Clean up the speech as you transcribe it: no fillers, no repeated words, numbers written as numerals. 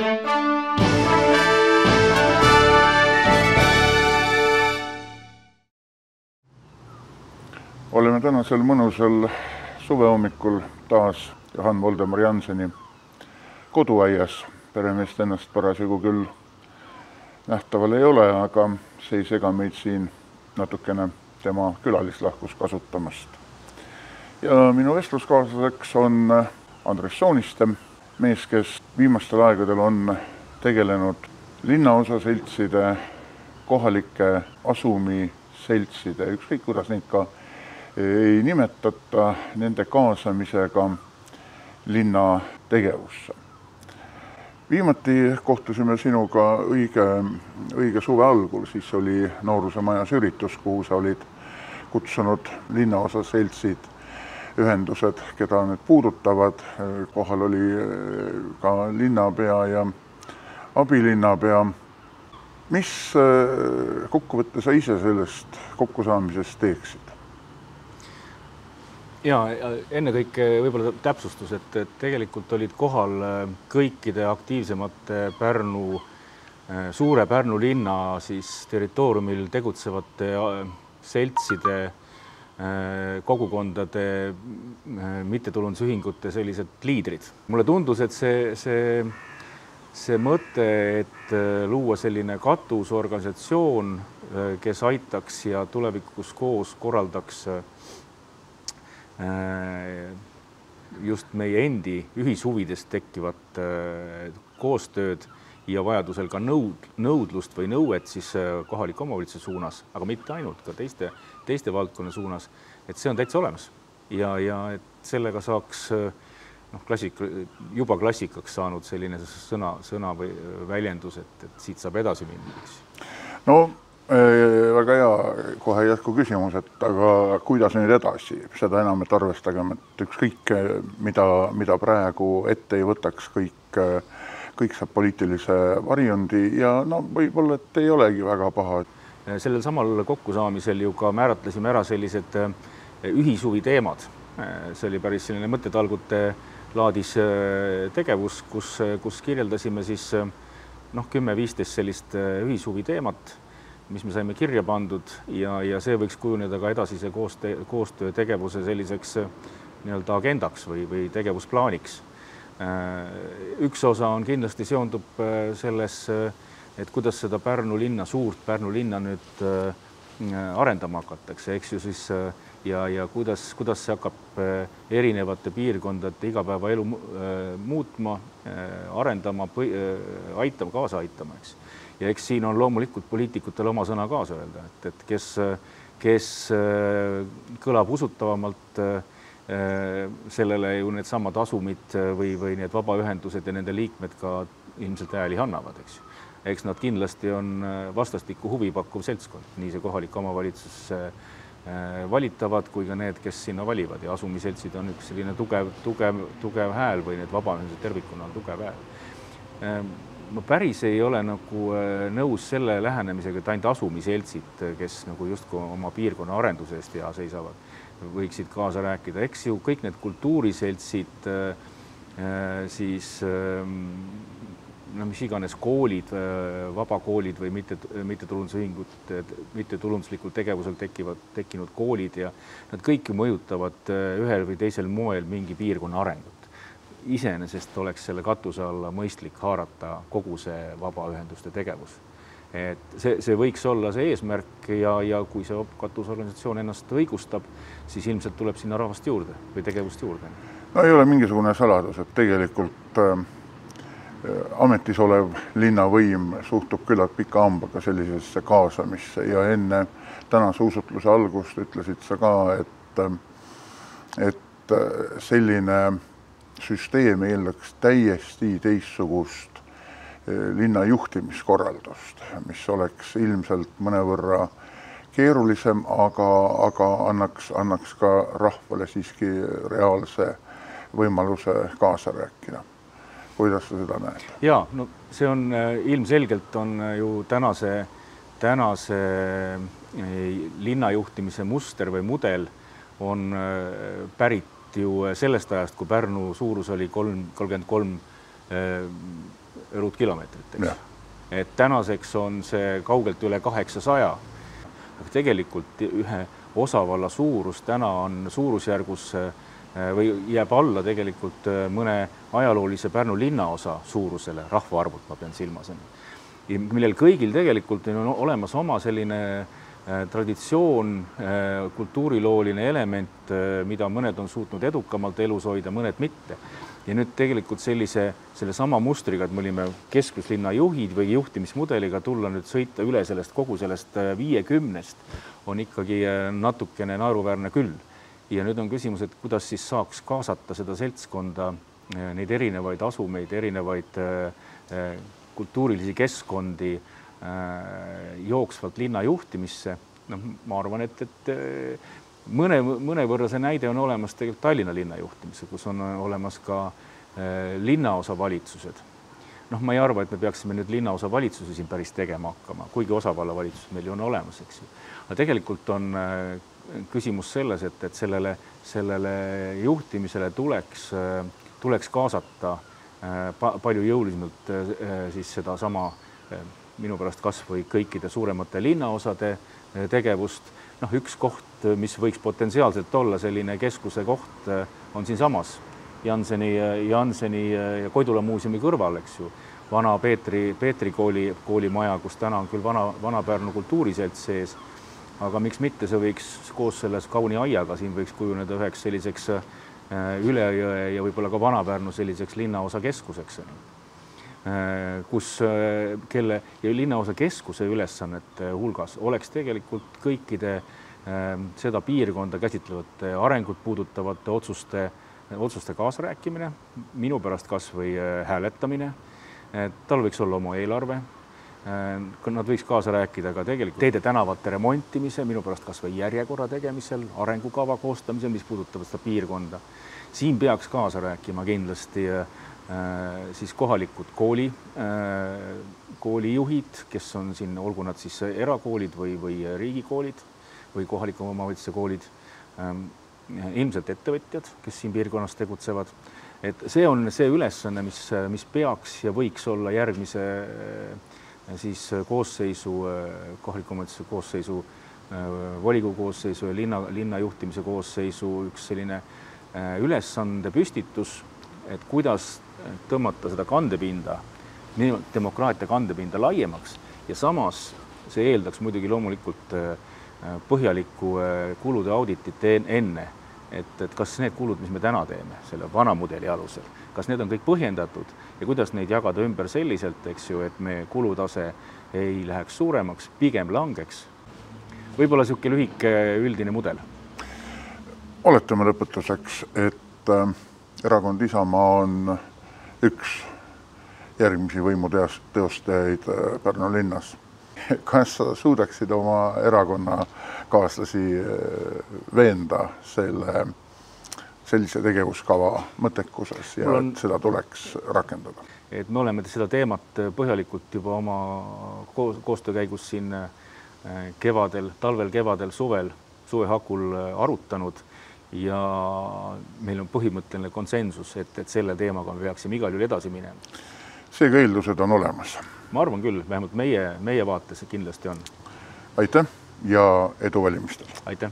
Oleme tänasel mõnusal suvehommikul taas Johan Voldemar Jannseni koduaias. Peremeest ennast parasjagu küll nähtaval ei ole, aga see ei sega meid siin natukene tema külalislahkus kasutamast. Ja minu vestluskaaslaseks on Andres Sooniste, mees, kes viimastel aegadel on tegelenud linnaosaseltside, kohalike asumiseltside, ükskõik kuidas neid ka ei nimetata, nende kaasamisega linna tegevusse. Viimati kohtusime sinuga õige suve algul, siis oli Nooruse Majas üritus, kuhu sa olid kutsunud linnaosaseltsid, ühendused, keda need puudutavad. Kohal oli ka linnapea ja abilinnapea. Mis kokkuvõtte sa ise sellest kokkusaamisest teeksid? Ja ennekõike võib-olla täpsustus, et tegelikult olid kohal kõikide aktiivsemate suure Pärnu linna territooriumil tegutsevate seltside, kogukondade, mittetulundusühingute sellised liidrid. Mulle tundus, et see mõte, et luua selline katusorganisatsioon, kes aitaks ja tulevikus koos korraldaks just meie endi ühishuvidest tekkivat koostööd ja vajadusel ka nõudlust või nõuet siis kohaliku omavalitsuse suunas, aga mitte ainult, ka teiste valdkonna suunas, et see on täitsa olemas. Ja et sellega saaks juba klassikaks saanud selline sõna või väljendus, et siit saab edasi minna. No, väga hea, kohe jätku küsimus, aga kuidas nüüd edasi? Seda enam, et arvestagem, et ükskõik, mida praegu ette ei võtaks, kõik saab poliitilise variundi ja võib-olla, et ei olegi väga paha. Sellel samal kokkusaamisel ju ka määratlesime ära sellised ühishuvi teemad. See oli päris selline mõttetalgute laadis tegevus, kus kirjeldasime 10-15 sellist ühishuvi teemat, mis me saime kirja pandud ja see võiks kujuneda ka edasise koostöötegevuse selliseks agendaks või tegevusplaaniks. Üks osa on kindlasti seondub selles, et kuidas seda suurt Pärnu linna nüüd arendama hakatakse, eks ju siis, ja kuidas see hakkab erinevate piirkondade igapäevaelu muutma, arendama, kaasa aitama, eks. Ja eks siin on loomulikult poliitikutel oma sõna kaasa öelda, et kes kõlab usutavamalt, sellele ju need samad asumid või need vabaühendused ja nende liikmed ka ilmselt hääli annavad, eks. Eks nad kindlasti on vastastikku huvipakkuv seltskond, nii see kohalik omavalitsus valitavad kui ka need, kes sinna valivad ja asumiseltsid on üks selline tugev hääl või need vabaühendused tervikuna on tugev hääl. Ma päris ei ole nõus selle lähenemisega, et ainult asumiseltsid, kes justkui oma piirkonna arenduse eest ja seisavad, võiksid kaasa rääkida. Eks ju kõik need kultuuriseltsid, siis mis iganes koolid, vabakoolid või mittetulundusühingud, mittetulunduslikul tegevusel tekkinud koolid ja nad kõik mõjutavad ühel või teisel moel mingi piirkonna arengut. Iseenesest oleks selle katuse alla mõistlik haarata kogu see vabaühenduste tegevus. Et see võiks olla see eesmärk ja kui see katusorganisatsioon ennast õigustab, siis ilmselt tuleb sinna rahvast juurde või tegevust juurde. No ei ole mingisugune saladus, et tegelikult ametis olev linnavõim suhtub küllalt pika hambaga sellisesse kaasamisse ja enne tänase usutluse algust ütlesid sa ka, et selline süsteem eeldaks täiesti teistsugust linna juhtimiskorraldust, mis oleks ilmselt mõnevõrra keerulisem, aga annaks ka rahvale siiski reaalse võimaluse kaasa rääkida. Kuidas sa seda näed? Ja, see on ilmselgelt on ju tänase linnajuhtimise muster või mudel on pärit ju sellest ajast, kui Pärnu suurus oli 33 ruutkilomeetrit, eks. Et tänaseks on see kaugelt üle 800. Aga tegelikult ühe osavalla suurus täna on suurusjärgus või jääb alla tegelikult mõne ajaloolise Pärnu linnaosa suurusele, rahvaarvult ma pean silmas, millel kõigil tegelikult on olemas oma selline traditsioon, kultuurilooline element, mida mõned on suutnud edukamalt elus hoida, mõned mitte. Ja nüüd tegelikult selle sama mustriga, et me olime keskuslinna juhid või juhtimismudeliga tulla nüüd sõita üle kogu sellest 50-st on ikkagi natukene naeruväärne küll. Ja nüüd on küsimus, et kuidas siis saaks kaasata seda seltskonda, neid erinevaid asumeid, erinevaid kultuurilisi keskkondi jooksvalt linna juhtimisse. Ma arvan, et mõne võrra see näide on olemas tegelikult Tallinna linna juhtimise, kus on olemas ka linnaosa valitsused. Ma ei arva, et me peaksime nüüd linnaosa valitsusi siin päris tegema hakkama, kuigi osavalla valitsus meil ju on olemas, eks ju. Aga tegelikult on küsimus selles, et sellele juhtimisele tuleks kaasata palju jõulisemalt siis seda sama minu pärast kas või kõikide suuremate linnaosade tegevust. Üks koht, mis võiks potentsiaalselt olla selline keskuse koht, on siinsamas Janseni ja Koidula muuseumi kõrval, eks ju. Vana Peetri koolimaja, kus täna on küll vana Pärnu kultuuriselts sees, aga miks mitte, see võiks koos selles kauni aiaga siin võiks kujuneda üheks selliseks üle jõe ja võib-olla ka vana Pärnu selliseks linnaosa keskuseks, kus kelle ja linnaosa keskuse ülesannete hulgas oleks tegelikult kõikide seda piirkonda käsitlevate arengut puudutavate otsuste kaasarääkimine, minu pärast kas või hääletamine, tal võiks olla oma eelarve, nad võiks kaasa rääkida ka tegelikult teede tänavate remontimise, minu pärast kas või järjekorra tegemisel, arengukava koostamisel, mis puudutavad seda piirkonda. Siin peaks kaasa rääkima kindlasti siis kohalikud koolijuhid, kes on siin, olgu nad siis erakoolid või riigikoolid või kohaliku omavalitsuse koolid, ilmselt ettevõtjad, kes siin piirkonnas tegutsevad. Et see on see ülesanne, mis peaks ja võiks olla järgmise siis koosseisu, kohaliku omavalitsuse koosseisu, volikogu koosseisu ja linna juhtimise koosseisu üks selline ülesande püstitus, et kuidas tõmmata seda kandepinda, demokraatia kandepinda laiemaks ja samas see eeldaks muidugi loomulikult põhjalikku kulude auditit enne, et kas need kulud, mis me täna teeme selle vana mudeli alusel, kas need on kõik põhjendatud ja kuidas neid jagada ümber selliselt, eks ju, et me kulutase ei läheks suuremaks, pigem langeks. Võib-olla niisugune lühike üldine mudel. Oletame lõpetuseks, et erakond Isamaa on üks järgmisi võimuteostajaid Pärnu linnas. Kas sa suudaksid oma erakonnakaaslasi veenda sellise tegevuskava mõttekuses ja seda tuleks rakendada? Et me oleme seda teemat põhjalikult juba oma koostöö käigus siin talvel, kevadel, suve hakul arutanud ja meil on põhimõtteline konsensus, et selle teemaga me peaksime igal juhul edasi minema. Seega eeldused on olemas. Ma arvan küll, vähemalt meie vaates kindlasti on. Aitäh ja edu valimistel! Aitäh!